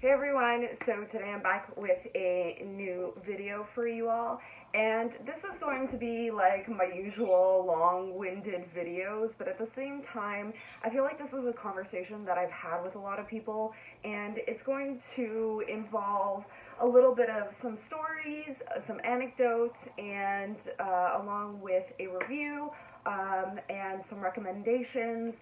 Hey everyone, so today I'm back with a new video for you all, and this is going to be like my usual long-winded videos, but at the same time, I feel like this is a conversation that I've had with a lot of people, and it's going to involve a little bit of some stories, some anecdotes, and along with a review, and some recommendations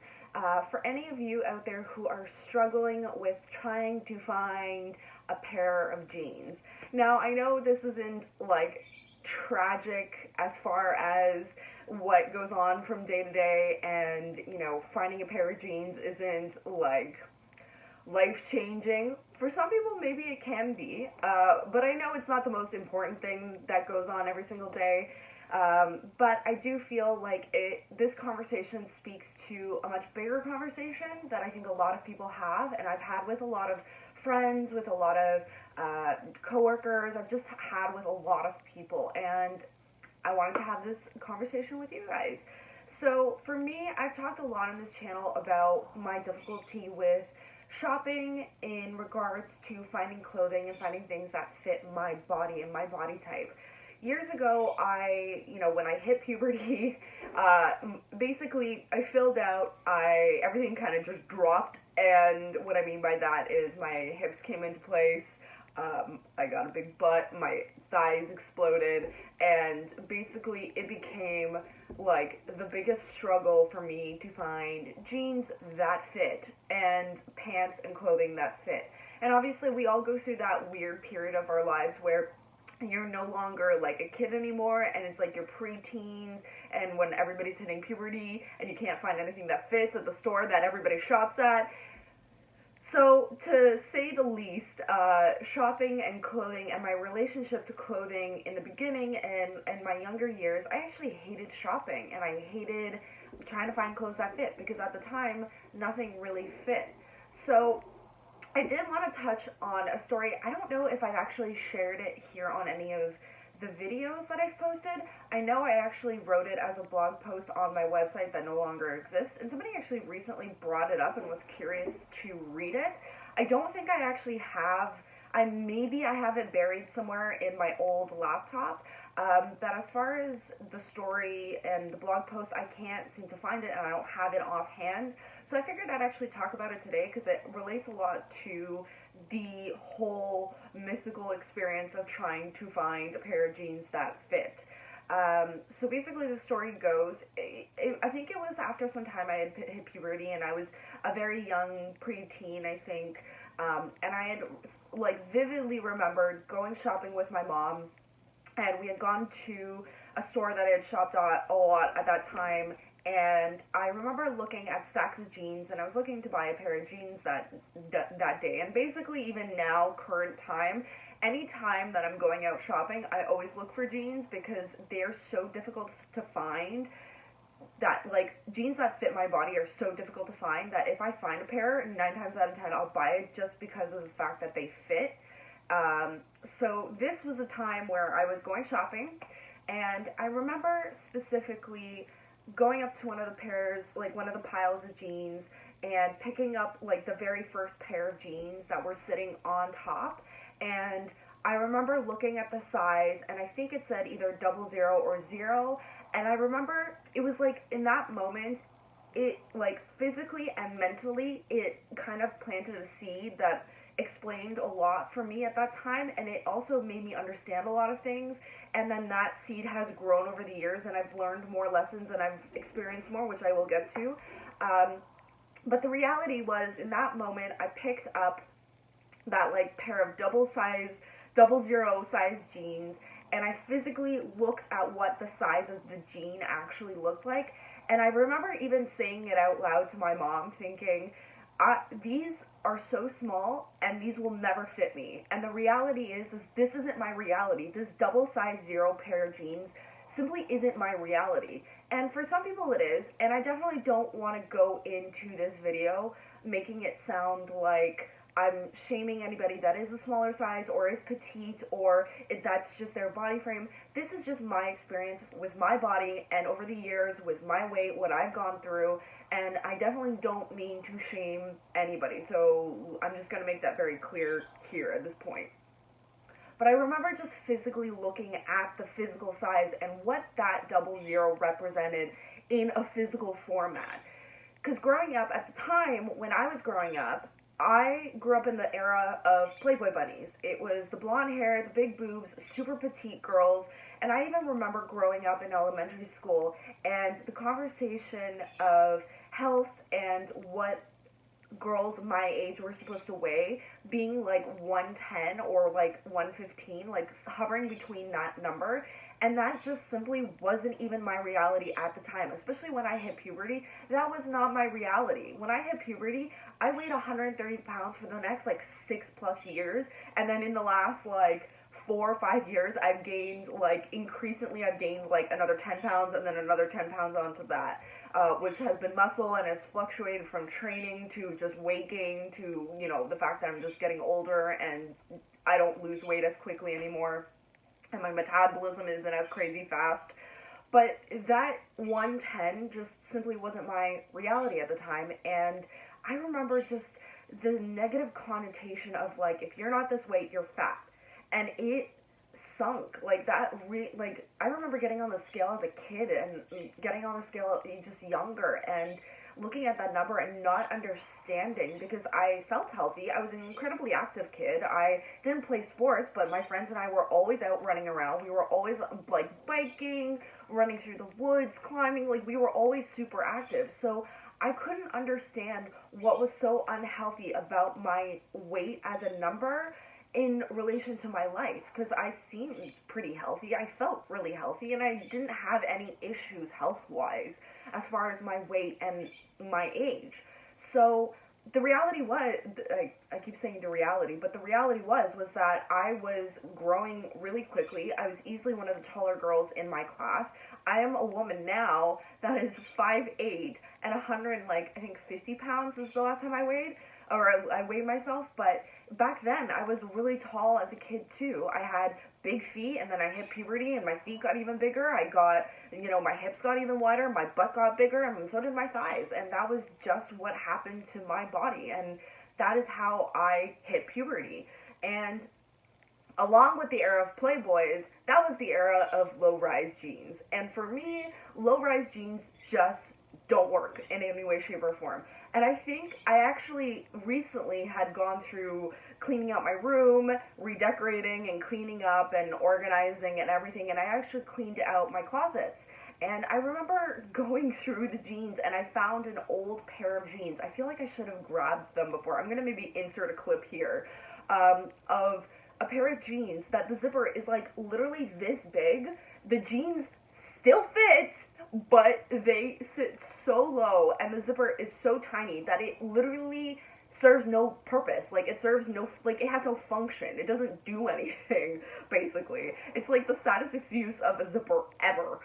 for any of you out there who are struggling with trying to find a pair of jeans. Now, I know this isn't like tragic as far as what goes on from day to day, and finding a pair of jeans isn't like life changing. For some people, maybe it can be, but I know it's not the most important thing that goes on every single day. But I do feel like this conversation speaks to a much bigger conversation that I think a lot of people have, and I've had with a lot of friends, with a lot of coworkers. I've just had with a lot of people, and I wanted to have this conversation with you guys. So for me, I've talked a lot on this channel about my difficulty with shopping in regards to finding clothing and finding things that fit my body and my body type. Years ago, when I hit puberty, basically I filled out, everything kind of just dropped, and what I mean by that is my hips came into place, I got a big butt, my thighs exploded, and basically it became like the biggest struggle for me to find jeans that fit, and pants and clothing that fit. And obviously we all go through that weird period of our lives where you're no longer like a kid anymore, and it's like your pre-teens, and when everybody's hitting puberty and you can't find anything that fits at the store that everybody shops at. So to say the least, shopping and clothing and my relationship to clothing in the beginning and my younger years, I actually hated shopping, and I hated trying to find clothes that fit, because at the time nothing really fit. So I did want to touch on a story. I don't know if I've actually shared it here on any of the videos that I've posted. I know I actually wrote it as a blog post on my website that no longer exists, and somebody actually recently brought it up and was curious to read it. I don't think I actually have. Maybe I have it buried somewhere in my old laptop, but as far as the story and the blog post, I can't seem to find it, and I don't have it offhand. So I figured I'd actually talk about it today because it relates a lot to the whole mythical experience of trying to find a pair of jeans that fit. So basically the story goes, I think it was after some time I had hit puberty, and I was a very young preteen, I think, and I had like vividly remembered going shopping with my mom, and we had gone to a store that I had shopped at a lot at that time, and I remember looking at stacks of jeans, and I was looking to buy a pair of jeans that day. And basically even now, current time, any time that I'm going out shopping, I always look for jeans because they're so difficult to find, that like jeans that fit my body are so difficult to find that if I find a pair, 9 times out of 10 I'll buy it just because of the fact that they fit. So this was a time where I was going shopping, and I remember specifically going up to one of the pairs, like one of the piles of jeans, and picking up like the very first pair of jeans that were sitting on top. And I remember looking at the size, and I think it said either 00 or 0. And I remember it was like in that moment, it like physically and mentally, it kind of planted a seed that explained a lot for me at that time, and it also made me understand a lot of things. And then that seed has grown over the years, and I've learned more lessons, and I've experienced more, which I will get to. But the reality was, in that moment, I picked up that like pair of 00 size jeans, and I physically looked at what the size of the jean actually looked like. And I remember even saying it out loud to my mom, thinking, these are so small, and these will never fit me. And the reality is this isn't my reality. This double size 0 pair of jeans simply isn't my reality. And for some people it is, and I definitely don't want to go into this video making it sound like I'm shaming anybody that is a smaller size or is petite or if that's just their body frame. This is just my experience with my body and over the years with my weight, what I've gone through, and I definitely don't mean to shame anybody. So I'm just going to make that very clear here at this point. But I remember just physically looking at the physical size and what that 00 represented in a physical format. Because growing up, at the time when I was growing up, I grew up in the era of Playboy bunnies. It was the blonde hair, the big boobs, super petite girls, and I even remember growing up in elementary school and the conversation of health and what girls my age were supposed to weigh being like 110 or like 115, like hovering between that number. And that just simply wasn't even my reality at the time, especially when I hit puberty. That was not my reality. When I hit puberty, I weighed 130 pounds for the next like 6+ years, and then in the last like 4 or 5 years, I've gained like another 10 pounds and then another 10 pounds onto that, which has been muscle and has fluctuated from training to just weight gain to, you know, the fact that I'm just getting older and I don't lose weight as quickly anymore. And my metabolism isn't as crazy fast. But that 110 just simply wasn't my reality at the time. And I remember just the negative connotation of, like, if you're not this weight, you're fat. And it sunk. Like, I remember getting on the scale as a kid and getting on the scale just younger and looking at that number and not understanding, because I felt healthy. I was an incredibly active kid. I didn't play sports, but my friends and I were always out running around. We were always like biking, running through the woods, climbing. Like, we were always super active. So I couldn't understand what was so unhealthy about my weight as a number in relation to my life, because I seemed pretty healthy. I felt really healthy, and I didn't have any issues health-wise as far as my weight and my age. So the reality was, I keep saying the reality, but the reality was that I was growing really quickly. I was easily one of the taller girls in my class. I am a woman now that is 5'8" and 150 pounds is the last time I weighed, or I weighed myself, but back then I was really tall as a kid too. I had big feet, and then I hit puberty and my feet got even bigger. I got, my hips got even wider, my butt got bigger, and so did my thighs, and that was just what happened to my body, and that is how I hit puberty. And along with the era of Playboys, that was the era of low-rise jeans, and for me, low-rise jeans just don't work in any way, shape, or form. And I think I actually recently had gone through cleaning out my room, redecorating and cleaning up and organizing and everything, and I actually cleaned out my closets. And I remember going through the jeans, and I found an old pair of jeans. I feel like I should have grabbed them before. I'm going to maybe insert a clip here of a pair of jeans that the zipper is like literally this big. The jeans still fit, but they sit so low and the zipper is so tiny that it literally serves no purpose. Like, it has no function. It doesn't do anything, basically. It's like the saddest excuse of a zipper ever.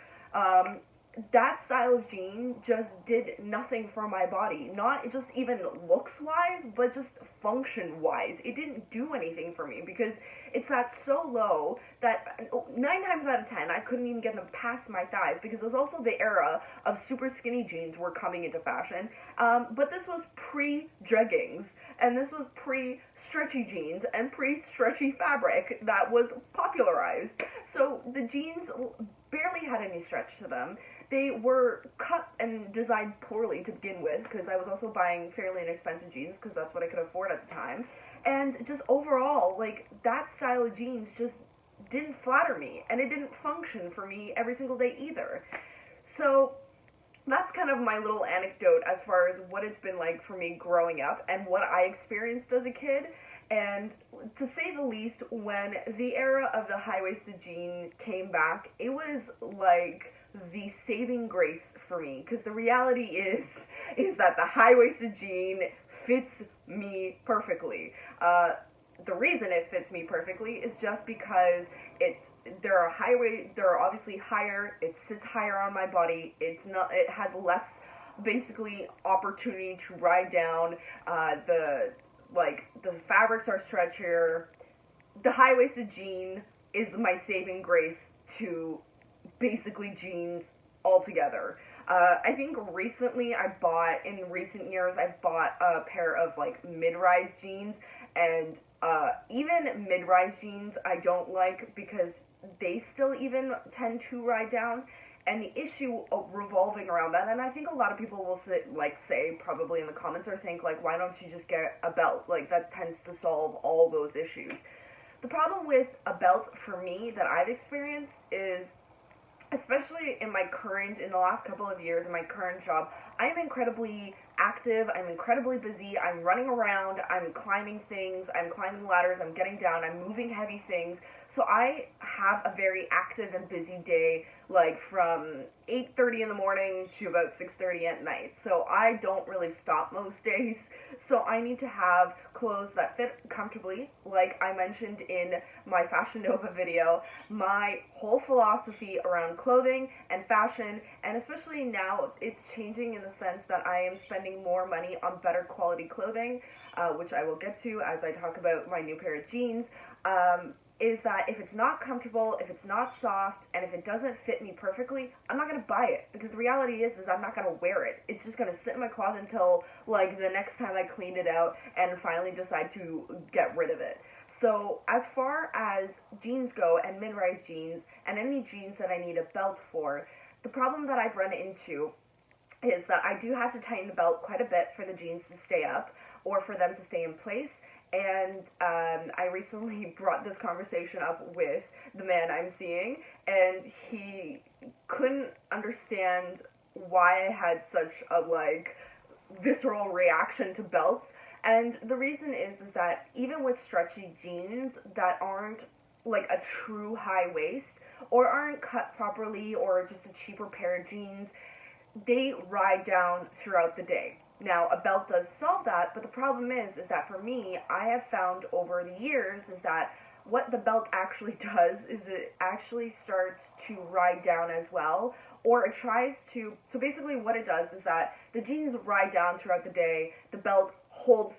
That style of jean just did nothing for my body. Not just even looks-wise, but just function-wise. It didn't do anything for me because it sat so low that 9 times out of 10, I couldn't even get them past my thighs, because it was also the era of super skinny jeans were coming into fashion. But this was pre-jeggings, and this was pre-stretchy jeans and pre-stretchy fabric that was popularized. So the jeans barely had any stretch to them. They were cut and designed poorly to begin with, because I was also buying fairly inexpensive jeans, because that's what I could afford at the time. And just overall, like, that style of jeans just didn't flatter me, and it didn't function for me every single day either. So that's kind of my little anecdote as far as what it's been like for me growing up and what I experienced as a kid. And to say the least, when the era of the high-waisted jean came back, it was like the saving grace for me, because the reality is that the high-waisted jean fits me perfectly. The reason it fits me perfectly is just because they're obviously higher, it sits higher on my body, it has less basically opportunity to ride down like, the fabrics are stretchier. The high-waisted jean is my saving grace to basically jeans altogether. I think recently in recent years, I've bought a pair of like mid-rise jeans, and even mid-rise jeans I don't like because they still even tend to ride down. And the issue revolving around that, and I think a lot of people will say probably in the comments or think like, why don't you just get a belt? Like that tends to solve all those issues. The problem with a belt for me that I've experienced is, especially in the last couple of years in my current job, I'm incredibly active, I'm incredibly busy, I'm running around, I'm climbing things, I'm climbing ladders, I'm getting down, I'm moving heavy things. So I have a very active and busy day, like from 8:30 in the morning to about 6:30 at night. So I don't really stop most days. So I need to have clothes that fit comfortably. Like I mentioned in my Fashion Nova video, my whole philosophy around clothing and fashion, and especially now it's changing in the sense that I am spending more money on better quality clothing, which I will get to as I talk about my new pair of jeans. Is that if it's not comfortable, if it's not soft, and if it doesn't fit me perfectly, I'm not going to buy it. Because the reality is I'm not going to wear it. It's just going to sit in my closet until, like, the next time I clean it out and finally decide to get rid of it. So, as far as jeans go, and mid-rise jeans, and any jeans that I need a belt for, the problem that I've run into is that I do have to tighten the belt quite a bit for the jeans to stay up, or for them to stay in place. And I recently brought this conversation up with the man I'm seeing, and he couldn't understand why I had such a, like, visceral reaction to belts. And the reason is that even with stretchy jeans that aren't, like, a true high waist, or aren't cut properly, or just a cheaper pair of jeans, they ride down throughout the day. Now, a belt does solve that, but the problem is that for me, I have found over the years is that what the belt actually does is it actually starts to ride down as well, or it tries to, so basically what it does is that the jeans ride down throughout the day, the belt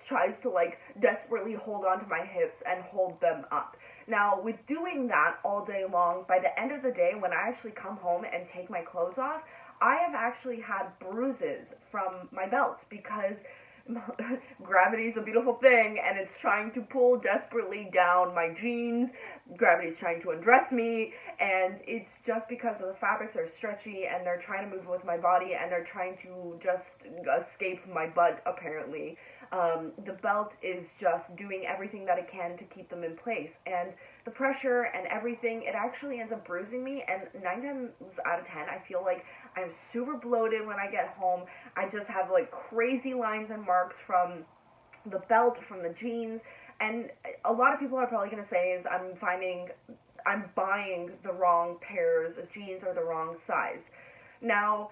tries to like desperately hold onto my hips and hold them up. Now, with doing that all day long, by the end of the day, when I actually come home and take my clothes off, I have actually had bruises from my belts because gravity is a beautiful thing and it's trying to pull desperately down my jeans. Gravity is trying to undress me, and it's just because the fabrics are stretchy and they're trying to move with my body and they're trying to just escape my butt, apparently. The belt is just doing everything that it can to keep them in place, and the pressure and everything, it actually ends up bruising me, and 9 times out of 10 I feel like I'm super bloated when I get home. I just have like crazy lines and marks from the belt, from the jeans, and a lot of people are probably going to say is I'm buying the wrong pairs of jeans or the wrong size. Now,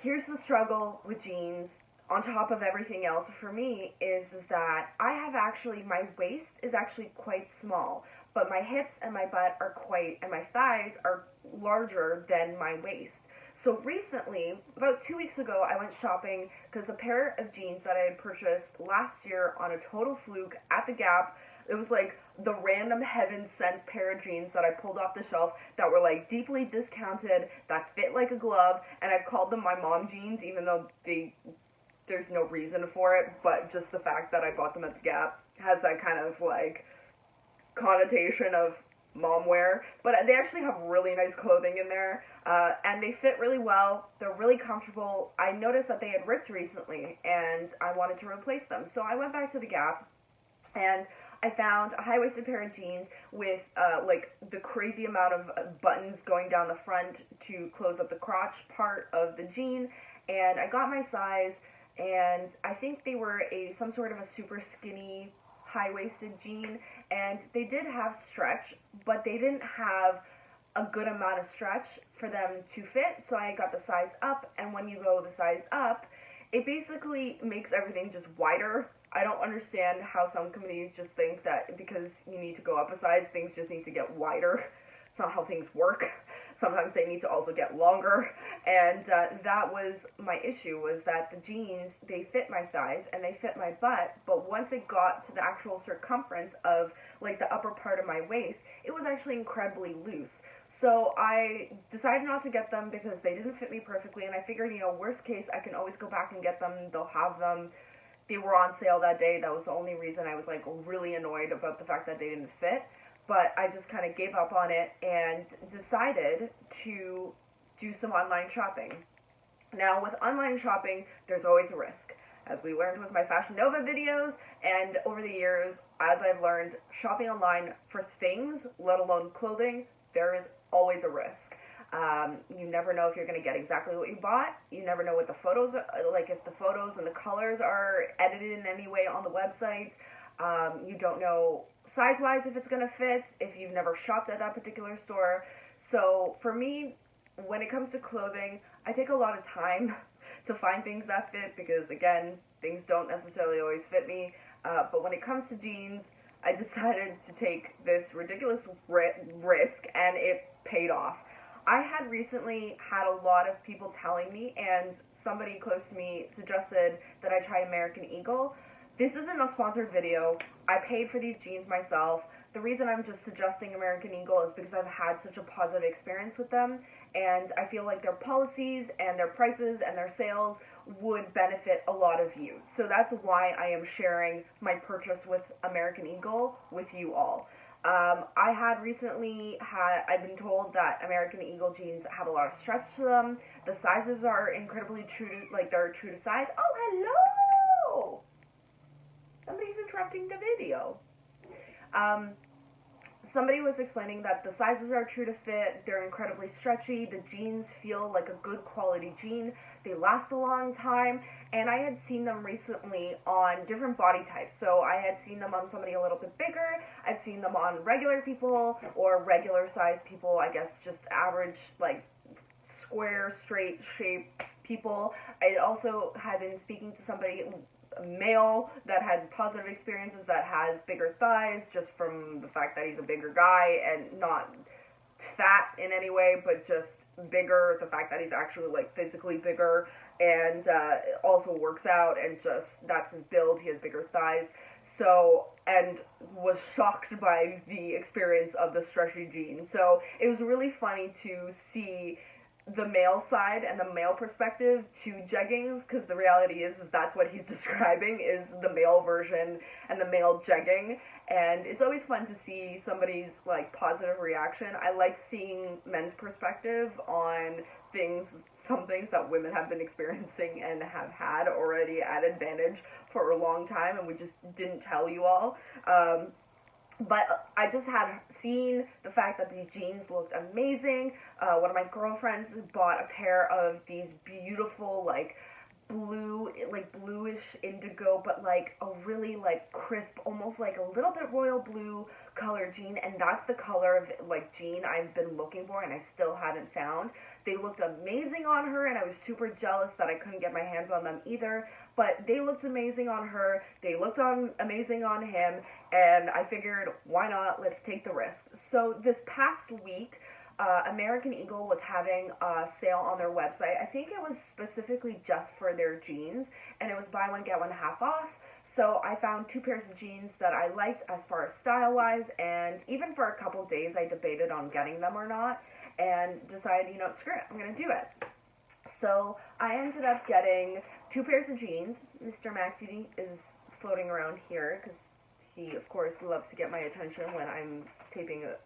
here's the struggle with jeans on top of everything else for me is that I have actually, my waist is actually quite small, but my hips and my butt are and my thighs are larger than my waist. So recently, about 2 weeks ago, I went shopping because a pair of jeans that I had purchased last year on a total fluke at the Gap, it was like the random heaven sent pair of jeans that I pulled off the shelf that were like deeply discounted, that fit like a glove, and I called them my mom jeans, even though there's no reason for it, but just the fact that I bought them at the Gap has that kind of like connotation of mom wear. But they actually have really nice clothing in there, and they fit really well. They're really comfortable. I noticed that they had ripped recently, and I wanted to replace them. So I went back to the Gap, and I found a high-waisted pair of jeans with like the crazy amount of buttons going down the front to close up the crotch part of the jean, and I got my size, and I think they were some sort of a super skinny high-waisted jean, and they did have stretch, but they didn't have a good amount of stretch for them to fit, so I got the size up, and when you go the size up, it basically makes everything just wider. I don't understand how some companies just think that because you need to go up a size, things just need to get wider. It's not how things work. Sometimes they need to also get longer, And that was my issue, was that the jeans, they fit my thighs and they fit my butt, but once it got to the actual circumference of like the upper part of my waist, it was actually incredibly loose. So I decided not to get them because they didn't fit me perfectly, and I figured, you know, worst case, I can always go back and get them. They'll have them. They were on sale that day. That was the only reason I was like really annoyed about the fact that they didn't fit. But I just kind of gave up on it and decided to do some online shopping. Now, with online shopping, there's always a risk. As we learned with my Fashion Nova videos, and over the years, as I've learned, shopping online for things, let alone clothing, there is always a risk. You never know if you're going to get exactly what you bought. You never know what the photos, like if the photos and the colors are edited in any way on the website. You don't know size-wise if it's going to fit, if you've never shopped at that particular store. So for me, when it comes to clothing, I take a lot of time to find things that fit because, again, things don't necessarily always fit me. But when it comes to jeans, I decided to take this ridiculous risk, and it paid off. I had recently had a lot of people telling me, and somebody close to me suggested that I try American Eagle. This isn't a sponsored video. I paid for these jeans myself. The reason I'm just suggesting American Eagle is because I've had such a positive experience with them, and I feel like their policies and their prices and their sales would benefit a lot of you. So that's why I am sharing my purchase with American Eagle with you all. I had recently I've been told that American Eagle jeans have a lot of stretch to them. The sizes are incredibly true to, like, they're true to size. Oh, hello! Somebody's interrupting the video. Somebody was explaining that the sizes are true to fit, they're incredibly stretchy, the jeans feel like a good quality jean, they last a long time, and I had seen them recently on different body types. So I had seen them on somebody a little bit bigger, I've seen them on regular people, or regular sized people, I guess just average, like, square, straight shaped people. I also had been speaking to somebody, a male, that had positive experiences, that has bigger thighs just from the fact that he's a bigger guy and not fat in any way, but just bigger, the fact that he's actually like physically bigger, and also works out, and just that's his build, he has bigger thighs. So, and was shocked by the experience of the stretchy jeans. So it was really funny to see the male side and the male perspective to jeggings, because the reality is that's what he's describing, is the male version and the male jegging. And it's always fun to see somebody's like positive reaction. I like seeing men's perspective on things, some things that women have been experiencing and have had already at advantage for a long time, and we just didn't tell you all. But I just had seen the fact that these jeans looked amazing. One of my girlfriends bought a pair of these beautiful, like, blue, like, bluish indigo, but, like, a really, like, crisp, almost, like, a little bit royal blue color jean, and that's the color of, like, jean I've been looking for, and I still haven't found. They looked amazing on her, and I was super jealous that I couldn't get my hands on them either, but they looked amazing on her, they looked amazing on him, and I figured, why not, let's take the risk. So this past week, American Eagle was having a sale on their website. I think it was specifically just for their jeans, and it was buy one, get one half off. So I found two pairs of jeans that I liked as far as style-wise, and even for a couple days I debated on getting them or not, and decided, you know, screw it, I'm going to do it. So I ended up getting two pairs of jeans. Mr. Maxie is floating around here, because he, of course, loves to get my attention when I'm taping a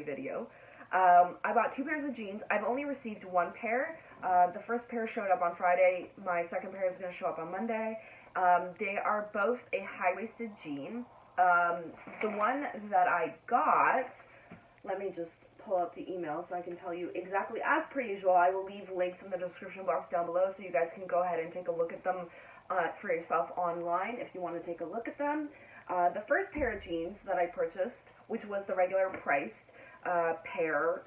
video. I bought two pairs of jeans. I've only received one pair. The first pair showed up on Friday. My second pair is going to show up on Monday. They are both a high-waisted jean. The one that I got, let me just pull up the email so I can tell you exactly. As per usual, I will leave links in the description box down below so you guys can go ahead and take a look at them for yourself online if you want to take a look at them. The first pair of jeans that I purchased, which was the regular priced pair,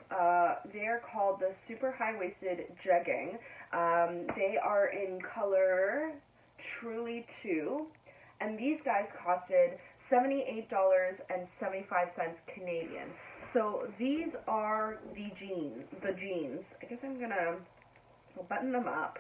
they are called the super high-waisted Jegging. They are in color Truly 2, and these guys costed $78.75 Canadian. So these are the jeans. I guess I'm gonna I'll button them up,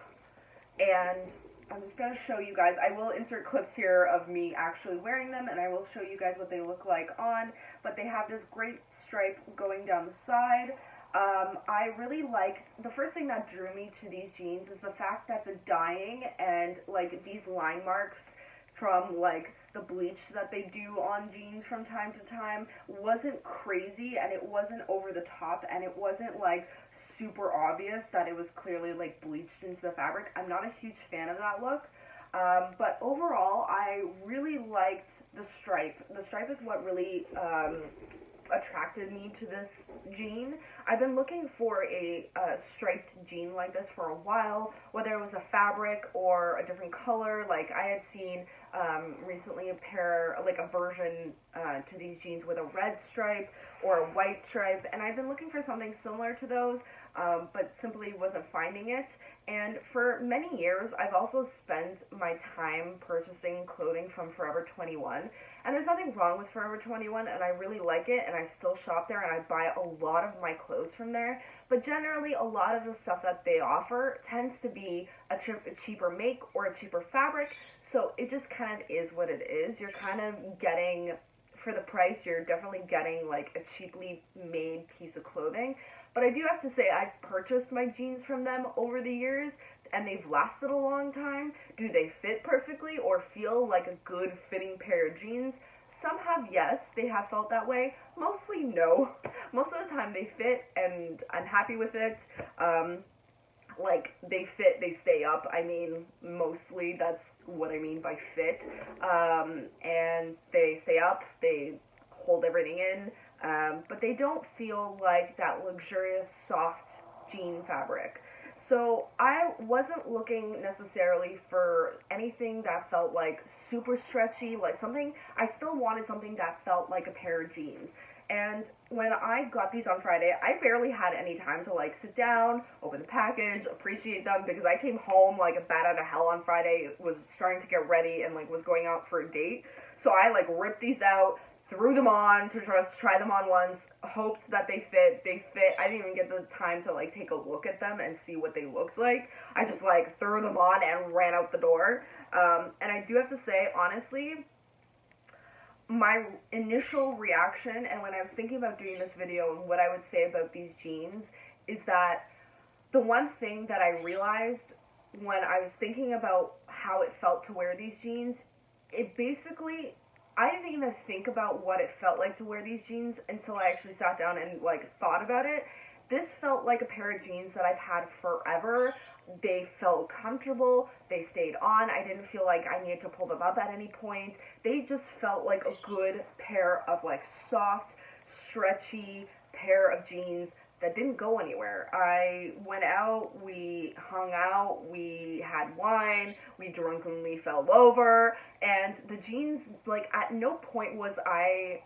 and I'm just going to show you guys. I will insert clips here of me actually wearing them, and I will show you guys what they look like on, but they have this great stripe going down the side. I really liked, the first thing that drew me to these jeans is the fact that the dyeing and, like, these line marks from, like, the bleach that they do on jeans from time to time wasn't crazy, and it wasn't over the top, and it wasn't, like, super obvious that it was clearly, like, bleached into the fabric. I'm not a huge fan of that look, but overall, I really liked the stripe. The stripe is what really, attracted me to this jean. I've been looking for a striped jean like this for a while, whether it was a fabric or a different color. Like, I had seen recently a pair, like a version to these jeans with a red stripe or a white stripe, and I've been looking for something similar to those, but simply wasn't finding it. And for many years, I've also spent my time purchasing clothing from Forever 21. And there's nothing wrong with Forever 21, and I really like it, and I still shop there, and I buy a lot of my clothes from there. But generally, a lot of the stuff that they offer tends to be a cheaper make or a cheaper fabric, so it just kind of is what it is. You're kind of getting, for the price, you're definitely getting, like, a cheaply made piece of clothing. But I do have to say, I've purchased my jeans from them over the years, and they've lasted a long time. Do they fit perfectly or feel like a good fitting pair of jeans? Some have, yes, they have felt that way. Mostly, no. Most of the time they fit, and I'm happy with it. Like, they fit, they stay up. I mean, mostly that's what I mean by fit. And they stay up, they hold everything in, but they don't feel like that luxurious, soft jean fabric. So I wasn't looking necessarily for anything that felt like super stretchy, like something, I still wanted something that felt like a pair of jeans. And when I got these on Friday, I barely had any time to, like, sit down, open the package, appreciate them, because I came home like a bat out of hell on Friday, was starting to get ready, and, like, was going out for a date. So I, like, ripped these out, threw them on to just try them on once, hoped that they fit. They fit. I didn't even get the time to, like, take a look at them and see what they looked like. I just, like, threw them on and ran out the door. And I do have to say, honestly, my initial reaction, and when I was thinking about doing this video and what I would say about these jeans, is that the one thing that I realized when I was thinking about how it felt to wear these jeans, it basically, I didn't even think about what it felt like to wear these jeans until I actually sat down and, like, thought about it. This felt like a pair of jeans that I've had forever. They felt comfortable, they stayed on, I didn't feel like I needed to pull them up at any point. They just felt like a good pair of, like, soft, stretchy pair of jeans that didn't go anywhere. I went out, we hung out, we had wine, we drunkenly fell over, and the jeans, like, at no point was I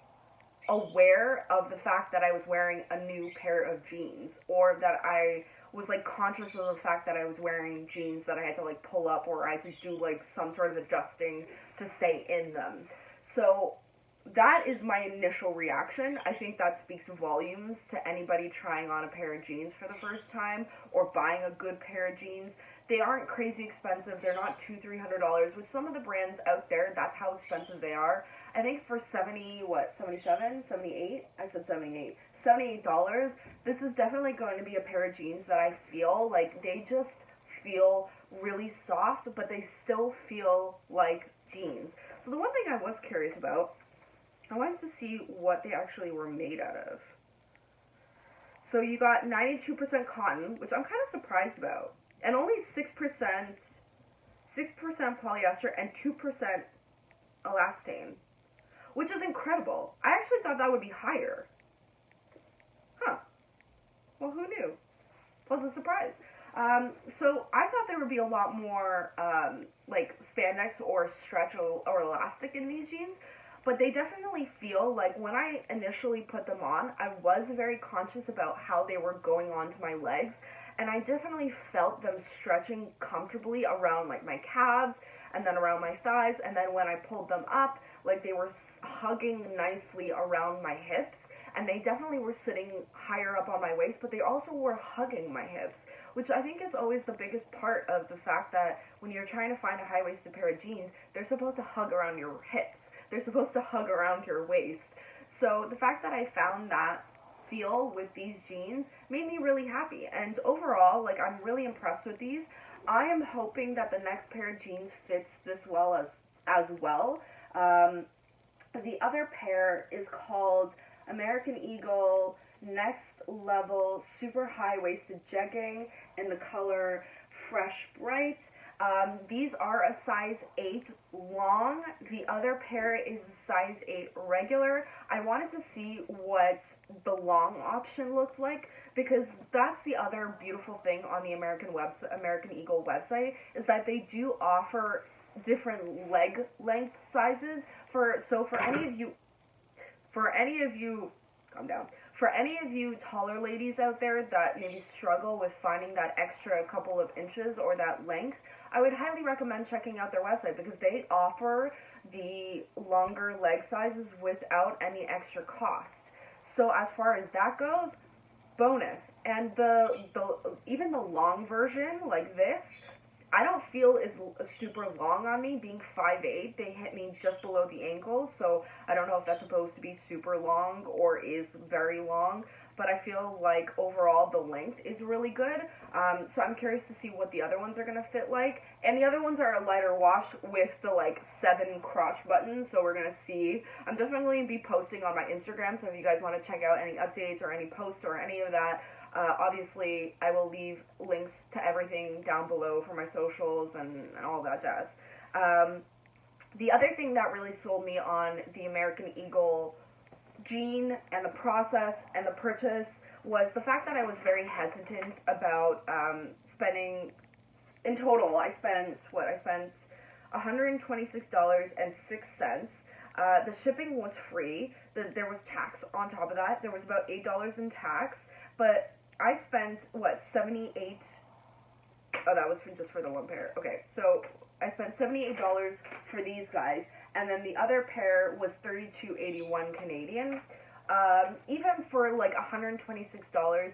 aware of the fact that I was wearing a new pair of jeans, or that I was, like, conscious of the fact that I was wearing jeans that I had to, like, pull up, or I had to do, like, some sort of adjusting to stay in them. So that is my initial reaction. I think that speaks volumes to anybody trying on a pair of jeans for the first time, or buying a good pair of jeans. They aren't crazy expensive. They're not $200-300, which some of the brands out there, that's how expensive they are. I think for $77, $78? I said $78. $78, this is definitely going to be a pair of jeans that I feel like they just feel really soft, but they still feel like jeans. So the one thing I was curious about, I wanted to see what they actually were made out of. So you got 92% cotton, which I'm kind of surprised about, and only 6% polyester and 2% elastane, which is incredible. I actually thought that would be higher. Huh. Well, who knew? Pleasant surprise. So I thought there would be a lot more, like, spandex or stretch or elastic in these jeans, but they definitely feel like when I initially put them on, I was very conscious about how they were going onto my legs, and I definitely felt them stretching comfortably around, like, my calves, and then around my thighs, and then when I pulled them up, like they were hugging nicely around my hips, and they definitely were sitting higher up on my waist, but they also were hugging my hips, which I think is always the biggest part of the fact that when you're trying to find a high-waisted pair of jeans, they're supposed to hug around your hips. They're supposed to hug around your waist. So the fact that I found that feel with these jeans made me really happy, and overall, like, I'm really impressed with these. I am hoping that the next pair of jeans fits this well as well. The other pair is called American Eagle Next Level Super High Waisted Jegging in the color Fresh Bright. These are a size 8 long. The other pair is a size 8 regular. I wanted to see what the long option looked like, because that's the other beautiful thing on the American Eagle website, is that they do offer different leg length sizes. For any of you, calm down. For any of you taller ladies out there that maybe struggle with finding that extra couple of inches or that length, I would highly recommend checking out their website, because they offer the longer leg sizes without any extra cost. So as far as that goes, bonus. And even the long version, like this, I don't feel is super long on me, being 5'8". They hit me just below the ankles, so I don't know if that's supposed to be super long or is very long, but I feel like overall the length is really good. So I'm curious to see what the other ones are going to fit like. And the other ones are a lighter wash with the like 7 crotch buttons, so we're going to see. I'm definitely going to be posting on my Instagram, so if you guys want to check out any updates or any posts or any of that, obviously, I will leave links to everything down below for my socials and all that jazz. The other thing that really sold me on the American Eagle jean and the process and the purchase was the fact that I was very hesitant about spending. In total, I spent $126.06. The shipping was free. There was tax on top of that. There was about $8 in tax, but I spent, what, 78? Oh, that was just for the one pair. Okay, so I spent $78 for these guys, and then the other pair was $32.81 Canadian. Even for like $126,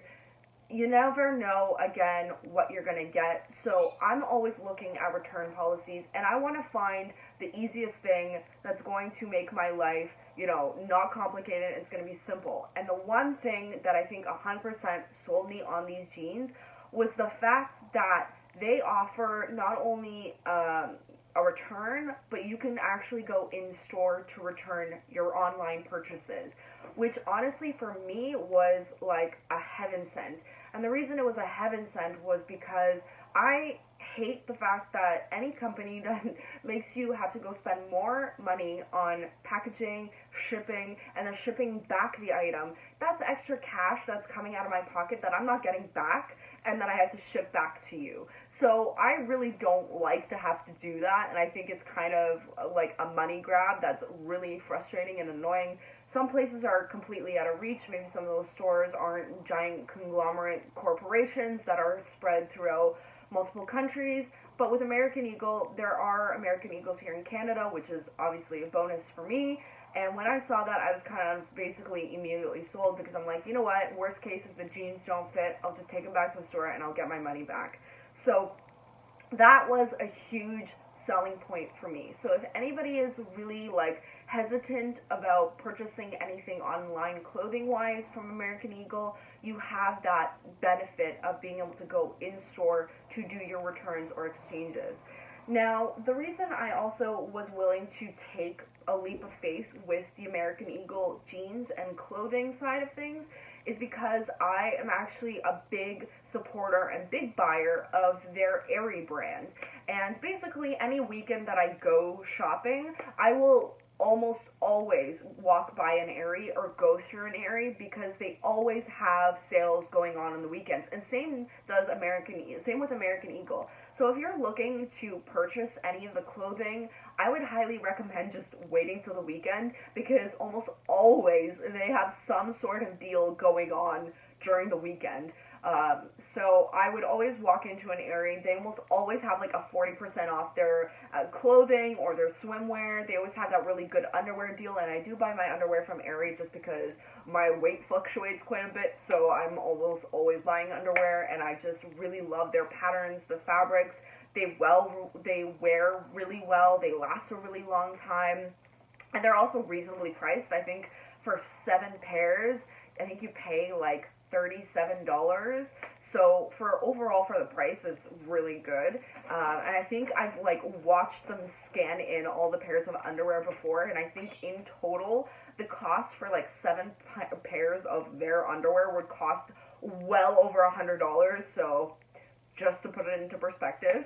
you never know, again, what you're going to get. So I'm always looking at return policies, and I want to find the easiest thing that's going to make my life, not complicated. It's going to be simple. And the one thing that I think 100% sold me on these jeans was the fact that they offer not only a return, but you can actually go in store to return your online purchases, which honestly for me was like a heaven sent. And the reason it was a heaven sent was because I hate the fact that any company that makes you have to go spend more money on packaging, shipping, and then shipping back the item. That's extra cash that's coming out of my pocket that I'm not getting back, and that I have to ship back to you. So I really don't like to have to do that, and I think it's kind of like a money grab that's really frustrating and annoying. Some places are completely out of reach. Maybe some of those stores aren't giant conglomerate corporations that are spread throughout multiple countries. But with American Eagle, there are American Eagles here in Canada, which is obviously a bonus for me. And when I saw that, I was kind of basically immediately sold, because I'm like, you know what, worst case, if the jeans don't fit, I'll just take them back to the store and I'll get my money back. So that was a huge selling point for me. So if anybody is really like hesitant about purchasing anything online clothing wise from American Eagle, you have that benefit of being able to go in store to do your returns or exchanges. Now, the reason I also was willing to take a leap of faith with the American Eagle jeans and clothing side of things is because I am actually a big supporter and big buyer of their Aerie brand. And basically any weekend that I go shopping, I will almost always walk by an Aerie or go through an Aerie, because they always have sales going on the weekends. And same with American Eagle. So if you're looking to purchase any of the clothing, I would highly recommend just waiting till the weekend, because almost always they have some sort of deal going on during the weekend. So I would always walk into an Aerie. They almost always have like a 40% off their clothing or their swimwear. They always have that really good underwear deal, and I do buy my underwear from Aerie just because my weight fluctuates quite a bit, so I'm almost always buying underwear, and I just really love their patterns, the fabrics. They wear really well. They last a really long time, and they're also reasonably priced. I think for 7 pairs, I think you pay like $37. So for overall for the price, it's really good. And I think I've like watched them scan in all the pairs of underwear before, and I think in total the cost for like 7 pairs of their underwear would cost well over $100. So just to put it into perspective.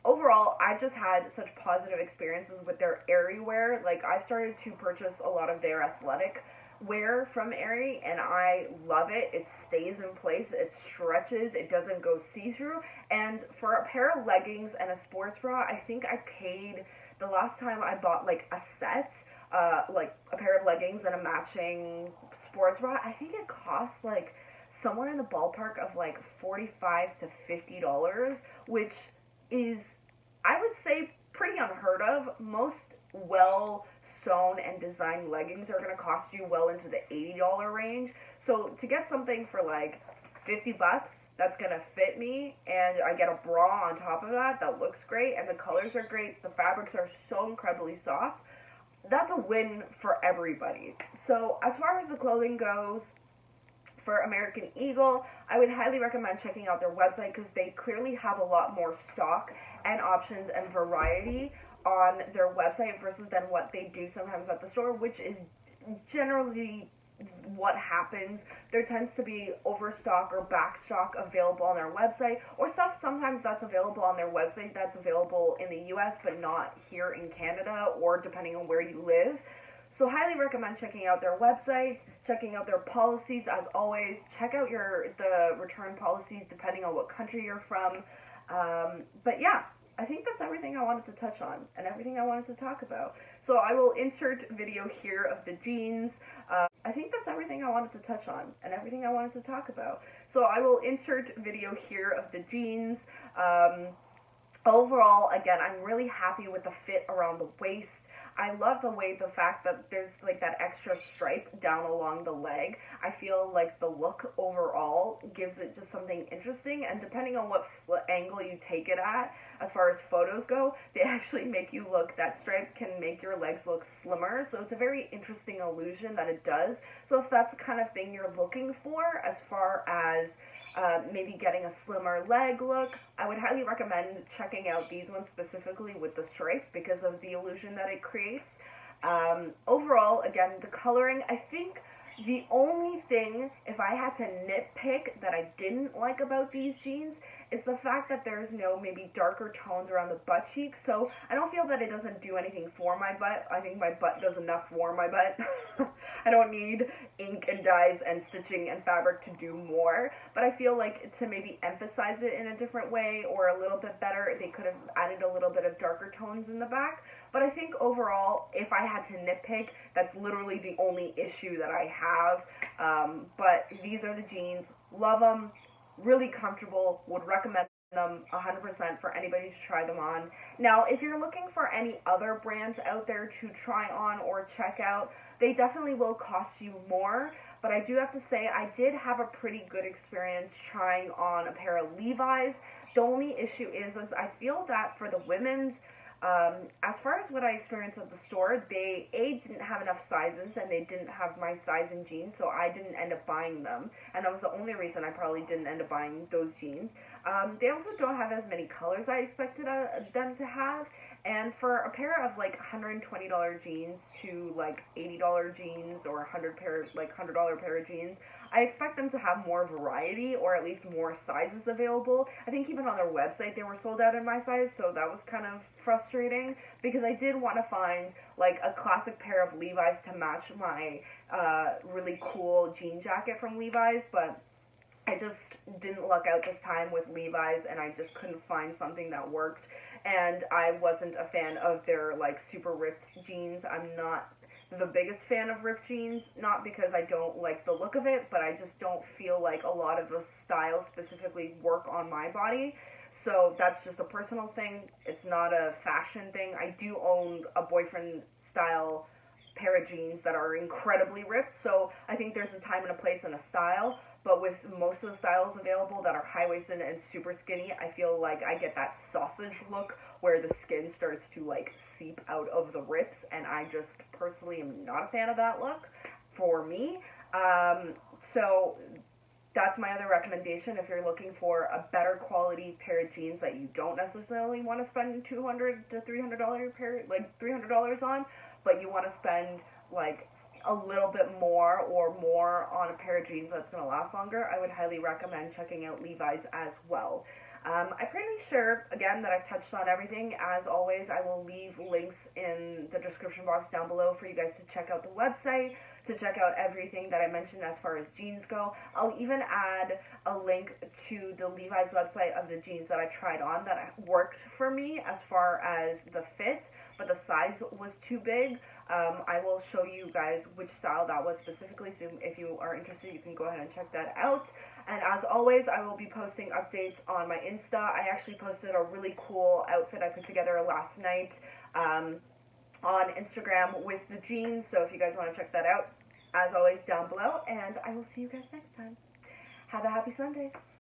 Overall, I just had such positive experiences with their Aerie wear. Like, I started to purchase a lot of their athletic wear from Aerie, and I love it. It stays in place, it stretches, it doesn't go see-through, and for a pair of leggings and a sports bra, I think I paid, the last time I bought like a set, like a pair of leggings and a matching sports bra, I think it cost like somewhere in the ballpark of like $45 to $50, which is, I would say, pretty unheard of. Most well sewn and designed leggings are going to cost you well into the $80 range. So to get something for like $50 that's going to fit me, and I get a bra on top of that that looks great, and the colors are great, the fabrics are so incredibly soft, that's a win for everybody. So as far as the clothing goes, for American Eagle, I would highly recommend checking out their website because they clearly have a lot more stock and options and variety on their website versus than what they do sometimes at the store, which is generally what happens. There tends to be overstock or backstock available on their website, or stuff sometimes that's available on their website that's available in the US but not here in Canada, or depending on where you live. So highly recommend checking out their website, checking out their policies. As always, check out the return policies depending on what country you're from. But yeah, I think that's everything I wanted to touch on and everything I wanted to talk about. So I will insert video here of the jeans. I think that's everything I wanted to touch on and everything I wanted to talk about. So I will insert video here of the jeans. Overall, again, I'm really happy with the fit around the waist. I love the fact that there's like that extra stripe down along the leg. I feel like the look overall gives it just something interesting, and depending on what angle you take it at, as far as photos go, they actually make you look, that stripe can make your legs look slimmer, so it's a very interesting illusion that it does. So if that's the kind of thing you're looking for as far as maybe getting a slimmer leg look, I would highly recommend checking out these ones specifically with the stripe because of the illusion that it creates. Overall, again, the coloring, I think the only thing, if I had to nitpick, that I didn't like about these jeans is the fact that there's no maybe darker tones around the butt cheeks. So I don't feel that it doesn't do anything for my butt. I think my butt does enough for my butt. I don't need ink and dyes and stitching and fabric to do more. But I feel like to maybe emphasize it in a different way or a little bit better, they could have added a little bit of darker tones in the back. But I think overall, if I had to nitpick, that's literally the only issue that I have. But these are the jeans. Love them. Really comfortable. Would recommend them 100% for anybody to try them on. Now, if you're looking for any other brands out there to try on or check out, they definitely will cost you more. But I do have to say, I did have a pretty good experience trying on a pair of Levi's. The only issue is I feel that for the women's, as far as what I experienced at the store, they didn't have enough sizes, and they didn't have my size in jeans, so I didn't end up buying them, and that was the only reason I probably didn't end up buying those jeans. They also don't have as many colors I expected them to have, and for a pair of like $120 jeans to like $80 jeans or $100 pair of jeans, I expect them to have more variety, or at least more sizes available. I think even on their website they were sold out in my size, so that was kind of frustrating, because I did want to find like a classic pair of Levi's to match my really cool jean jacket from Levi's, but I just didn't luck out this time with Levi's, and I just couldn't find something that worked, and I wasn't a fan of their like super ripped jeans. I'm not the biggest fan of ripped jeans, not because I don't like the look of it, but I just don't feel like a lot of the styles specifically work on my body. So that's just a personal thing. It's not a fashion thing. I do own a boyfriend style pair of jeans that are incredibly ripped, so I think there's a time and a place and a style, but with most of the styles available that are high-waisted and super skinny, I feel like I get that sausage look where the skin starts to like seep out of the rips, and I just personally am not a fan of that look for me. So that's my other recommendation if you're looking for a better quality pair of jeans that you don't necessarily want to spend $200 to $300 pair, like $300 on, but you want to spend like a little bit more or more on a pair of jeans that's going to last longer. I would highly recommend checking out Levi's as well. I'm pretty sure, again, that I've touched on everything. As always, I will leave links in the description box down below for you guys to check out the website, to check out everything that I mentioned as far as jeans go. I'll even add a link to the Levi's website of the jeans that I tried on that worked for me as far as the fit, but the size was too big. I will show you guys which style that was specifically, so if you are interested, you can go ahead and check that out. And as always, I will be posting updates on my Insta. I actually posted a really cool outfit I put together last night on Instagram with the jeans, so if you guys want to check that out, as always, down below, and I will see you guys next time. Have a happy Sunday.